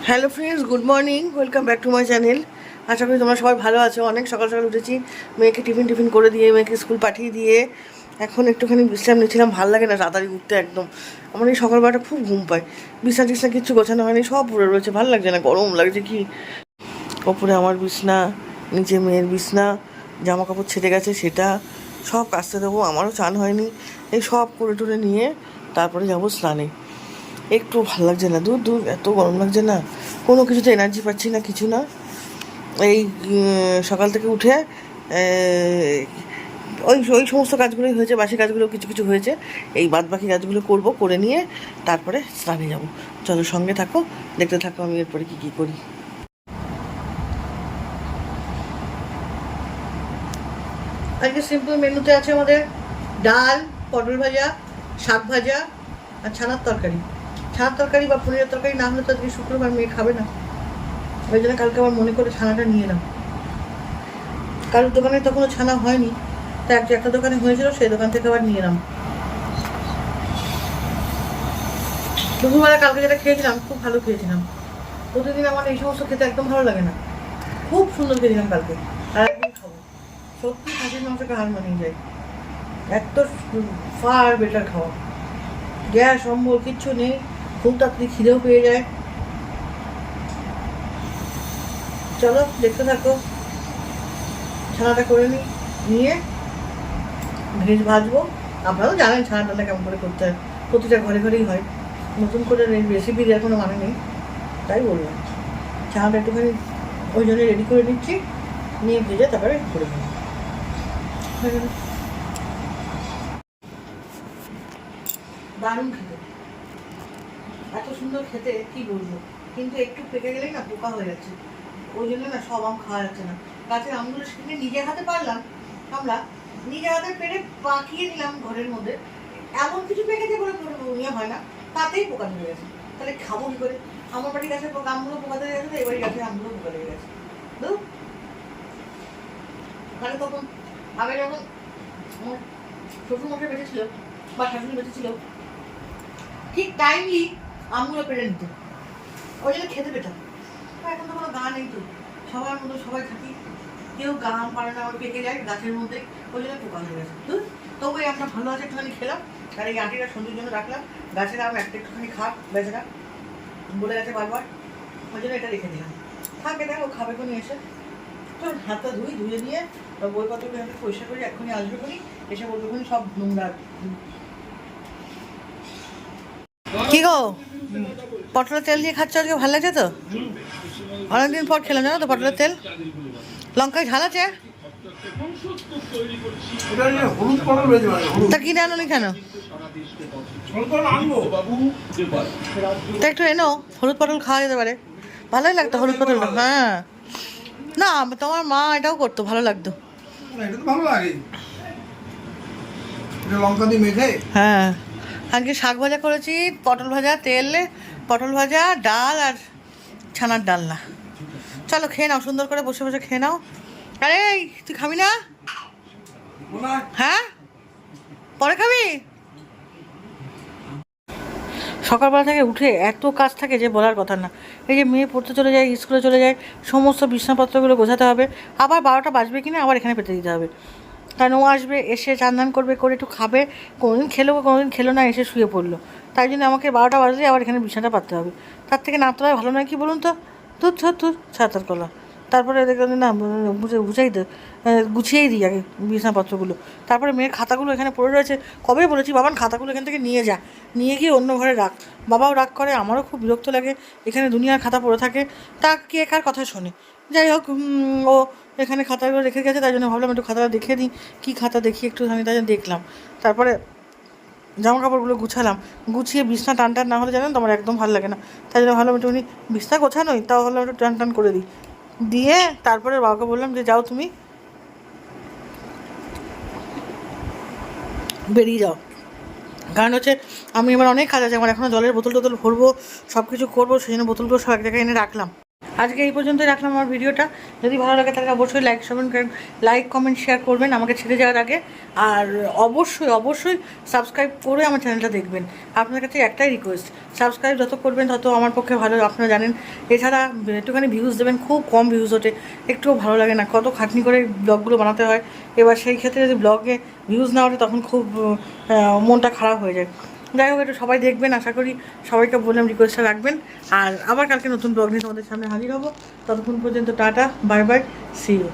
Hello friends, good morning, welcome back to my channel. আশা করি তোমরা সবাই ভালো আছো। অনেক সকাল সকাল উঠেছি, মেয়েকে টিফিন করে দিয়ে মেয়েকে স্কুল পাঠিয়ে দিয়ে এখন একটুখানি বিশ্রাম নিচ্ছিলাম। ভালো লাগে না তাড়াতাড়ি উঠতে একদম। আমার এই সকালবেলাটা খুব ঘুম পায়। বিছনা টিছনা কিচ্ছু গোছানো হয়নি, সব পড়ে রয়েছে, ভালো লাগছে না, গরম লাগছে কি। ওপরে আমার বিছনা, নিচে মেয়ের বিছনা, জামা কাপড় ছেড়ে গেছে সেটা সব কাচতে দেবো। আমারও চান হয়নি, এই সব করে টুরে নিয়ে তারপরে যাবো স্নানে। একটু ভালো লাগছে না, দূর দূর এত গরম লাগছে না, কোনো কিছুতে এনার্জি পাচ্ছি না, কিছু না। এই সকাল থেকে উঠে ওই ওই সমস্ত কাজগুলোই হয়েছে, বাসি কাজগুলো কিছু কিছু হয়েছে। এই বাদ বাকি কাজগুলো করব, করে নিয়ে তারপরে স্নানে যাব। চলো সঙ্গে থাকো, দেখতে থাকো আমি এরপরে কী কী করি। আজকে সিম্পল মেনুতে আছে আমাদের ডাল, পটল ভাজা, শাক ভাজা আর ছানার তরকারি। ছানার তরকারি বা পনিরের তরকারি না হলে তো আজকে শুক্রবার, মেয়ে খাবে না, ওই জন্য কালকে আমার মনে করে ছানাটা নিয়ে এলাম। কারোর দোকানে তো কোনো ছানা হয়নি, তাই একটা দোকানে হয়েছিল, সেই দোকান থেকে আবার নিয়ে এলাম। দুপুরবেলা কালকে যেটা খেয়েছিলাম খুব ভালো খেয়েছিলাম। প্রতিদিন আমার এই সমস্ত খেতে একদম ভালো লাগে না, খুব সুন্দর খেয়েছিলাম কালকে। আর একদিন খাবো, সত্যি খাসির মাংসকে হার মানিয়ে যায়, এত ফার বেটার খাওয়া। গ্যাস অম্বল কিচ্ছু নেই, খুব তাড়াতাড়ি খিদেও পেয়ে যায়। চলো দেখতে থাকো, ছানাটা করে নিয়ে ভেজ ভাজবো। আপনারাও জানেন ছানা টানা কেমন করে করতে হয়, প্রতিটা ঘরে ঘরেই হয়, নতুন করে রেসিপি দেওয়ার কোনো মানে নেই, তাই বললাম। ছানাটা একটুখানি ওই জন্য রেডি করে নিচ্ছি, নিয়ে ভেজে তারপরে করে নেব। দারুণ খেতে, এত সুন্দর খেতে কি বলবো, কিন্তু একটু পেকে গেলেই না পোকা হয়ে যাচ্ছে, ওই জন্য না সব আম খাওয়া যাচ্ছে না। গাছের আমগুলো সেদিনে নিজের হাতে পারলাম, আমরা নিজের হাতে পেরে পাকিয়ে নিলাম ঘরের মধ্যে, এমন কিছু পেকেছে বলে নিয়ে হয় না, তাতেই পোকা ধরে গেছে। তাহলে খাবো কি করে? আমার বাড়ির গাছের আমগুলো পোকা ধরে গেছে, এবারে গাছের আমগুলো পোকা ধরে গেছে। ওখানে তখন আগে যখন আমার শ্বশুরমশাই বেঁচেছিল বা শাশুড়ি বেঁচেছিল, ঠিক টাইমলি আমগুলো পেরে নিত, ওই জন্য খেতে পেতাম। এখন তো কোনো গা নেই, তো সবার মতো সবাই থাকি, কেউ গা আম পারে না, আমার পেকে যায় গাছের মধ্যে, ওই জন্য পোকা হয়ে গেছে। তবু আমরা ভালো আছে একটুখানি খেলাম, আর এই আঁটিটা সন্ধ্যের জন্য রাখলাম। গাছের আম একটা একটুখানি খাক বেচারা, বলে গেছে বারবার, ওই জন্য এটা রেখে দিলাম। থাকে দেখ, ও খাবে কোনি এসে। তো হাতটা ধুয়ে দিয়ে বইপত্রগুলো হাতে পরিষ্কার করি, এক্ষুনি আসবে কোনি, এসে বলবে কোনি সব নোংরা। কি গো, পটলের তেল দিয়ে খাচ্ছ আজকে, ভালো লাগছে তো? অনেকদিন পর খেলাম জানো তো পটলের তেল, লঙ্কায় ঝাল আছে। তা কিনে আনো নি কেন? তা একটু এনো, হলুদ পটল খাওয়া যেতে পারে, ভালোই লাগতো হলুদ পটল। হ্যাঁ না, তোমার মা এটাও করতো, ভালো লাগতো। হ্যাঁ, আজকে শাক ভাজা করেছি, পটল ভাজা, তেল, পটল ভাজা, ডাল আর ছানার ডালনা। চলো খেয়ে নাও, সুন্দর করে বসে বসে খেয়ে নাও। আরে তুই খাবি না? হ্যাঁ, পরে খাবি। সকালবেলা থেকে উঠে এত কাজ থাকে যে বলার কথা না। এই যে মেয়ে পড়তে চলে যায়, স্কুলে চলে যায়, সমস্ত বিছানাপত্রগুলো গোছাতে হবে, আবার 12টা বাজবে কিনা আবার এখানে পেতে দিতে হবে। কারণ ও আসবে, এসে চান করবে, করে একটু খাবে, কোনোদিন খেলো কোনোদিন খেলো না, এসে শুয়ে পড়লো, তাই জন্য আমাকে 12টা বাজলে আবার এখানে বিছানাটা পাততে হবে। তার থেকে না তোলাই ভালো নয় কি বলুন তো? তুই ছাতার কলা। তারপরে দেখলাম না, গুছিয়েই দিই আগে বিছানাপত্রগুলো। তারপরে মেয়ের খাতাগুলো এখানে পড়ে রয়েছে, কবে বলেছি বাবান খাতাগুলো এখান থেকে নিয়ে যা, নিয়ে গিয়ে অন্য ঘরে রাখ। বাবাও রাগ করে, আমারও খুব বিরক্ত লাগে, এখানে দুনিয়ার খাতা পড়ে থাকে, তা কে কার কথা শোনে। যাই হোক, ও এখানে খাতাগুলো রেখে গেছে, তাই জন্য ভাবলাম একটু খাতাটা দেখে দিই, কী খাতা দেখি একটু, আমি তাই জন্য দেখলাম। তারপরে জামা কাপড়গুলো গুছালাম, গুছিয়ে বিছনা টান না হলে জানেন তো আমার একদম ভালো লাগে না, তাই জন্য ভাবলাম একটুখানি বিছনা গোছানোই, তাও ভাবলাম একটু টান করে দিই। দিয়ে তারপরে বাবাকে বললাম যে যাও তুমি বেরিয়ে যাও, কারণ হচ্ছে আমি এবার অনেক কাজ আছে আমার, এখনও জলের বোতল ভরবো, সব কিছু করবো, সেই জন্য বোতলগুলো সব এক জায়গায় এনে রাখলাম। আজকে এই পর্যন্তই রাখলাম আমার ভিডিওটা। যদি ভালো লাগে তাহলে অবশ্যই লাইক কমেন্ট শেয়ার করবেন আমাকে ছেড়ে যাওয়ার আগে। আর অবশ্যই অবশ্যই সাবস্ক্রাইব করে আমার চ্যানেলটা দেখবেন। আপনার কাছে একটাই রিকোয়েস্ট, সাবস্ক্রাইব যত করবেন তত আমার পক্ষে ভালো, আপনারা জানেন। এছাড়া একটুখানি ভিউজ দেবেন, খুব কম ভিউজ ওঠে, একটুও ভালো লাগে না, কত খাটনি করে ব্লগগুলো বানাতে হয়। এবার সেই ক্ষেত্রে যদি ব্লগে ভিউজ না ওঠে তখন খুব মনটা খারাপ হয়ে যায়। যাই হোক, একটু সবাই দেখবেন, আশা করি সবাইকে বললাম রিকোয়েস্টটা রাখবেন। আর আবার কালকে নতুন ব্লগ নিয়ে তোমাদের সামনে হাজির হব। ততক্ষণ পর্যন্ত tata, bye bye, see you.